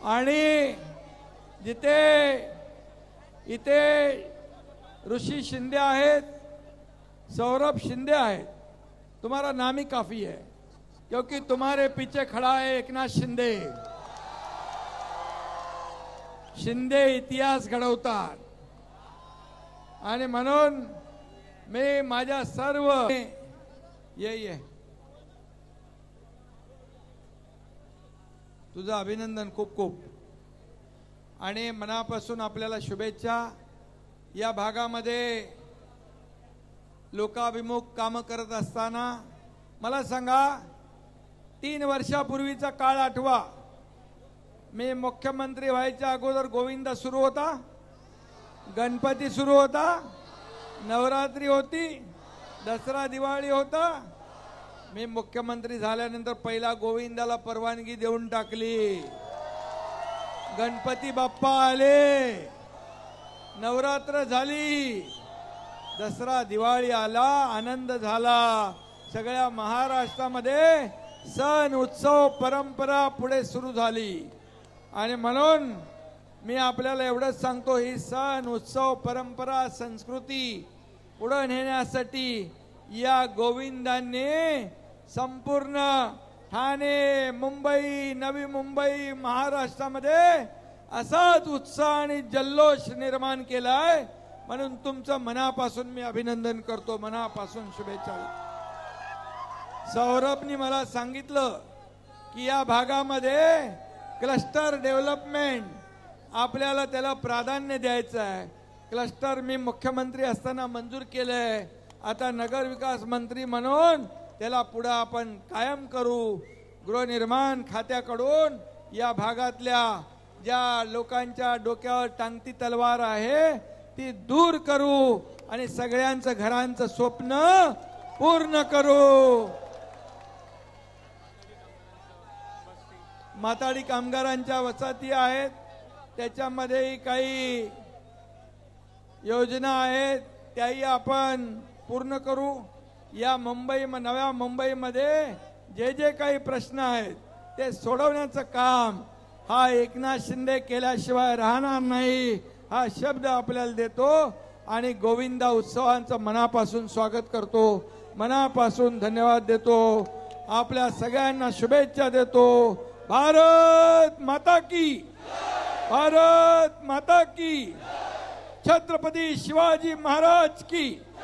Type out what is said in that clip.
आणि जिथे इथे ऋषी शिंदे आहेत, सौरभ शिंदे आहेत, तुम्हारा नाम ही काफी है क्योंकि तुम्हारे पीछे खड़ा है एकनाथ शिंदे। शिंदे इतिहास घडवतात आणि म्हणून मी माझ्या सर्व ये तुझं अभिनंदन खूप खूप आणि मनापासून आपल्याला शुभेच्छा। या भागामध्ये लोकाभिमुख काम करत असताना मला सांगा, 3 वर्षापूर्वीचा काळ आठवा। मी मुख्यमंत्री व्हायच्या अगोदर गोविंदा सुरू होता, गणपती सुरू होता, नवरात्री होती, दसरा दिवाळी होता। मी मुख्यमंत्री झाल्यानंतर पहिला गोविंदाला परवानगी देऊन टाकली। गणपती बाप्पा आले, नवरात्र झाली, दसरा दिवाळी आला, आनंद झाला। सगळ्या महाराष्ट्रामध्ये सण उत्सव परंपरा पुढे सुरू झाली आणि म्हणून मी आपल्याला एवढंच सांगतो, ही सण उत्सव परंपरा संस्कृती पुढे नेण्यासाठी या गोविंदांनी संपूर्ण ठाणे, मुंबई, नवी मुंबई, महाराष्ट्रामध्ये असाच उत्साह आणि जल्लोष निर्माण केलाय। म्हणून तुमचं मनापासून मी अभिनंदन करतो, मनापासून शुभेच्छा। सौरभनी मला सांगितलं की या भागामध्ये क्लस्टर डेव्हलपमेंट आपल्याला त्याला प्राधान्य द्यायचं आहे। क्लस्टर मी मुख्यमंत्री असताना मंजूर केलंय, आता नगर विकास मंत्री म्हणून त्याला पुढे आपण कायम करू। गृहनिर्माण खात्याकडून या भागातल्या ज्या लोकांच्या डोक्यावर टांगती तलवार आहे ती दूर करू आणि सगळ्यांचं घरांचं स्वप्न पूर्ण करू। माताडी कामगारांच्या वसाहती आहेत, त्याच्यामध्ये काही योजना आहेत त्याही आपण पूर्ण करू। या नव्या मुंबईमध्ये जे काही प्रश्न आहेत ते सोडवण्याचं काम हा एकनाथ शिंदे केल्याशिवाय राहणार नाही, हा शब्द आपल्याला देतो आणि गोविंदा उत्सवांचं मनापासून स्वागत करतो, मनापासून धन्यवाद देतो, आपल्या सगळ्यांना शुभेच्छा देतो। भारत माता की, भारत माता की, छत्रपती शिवाजी महाराज की।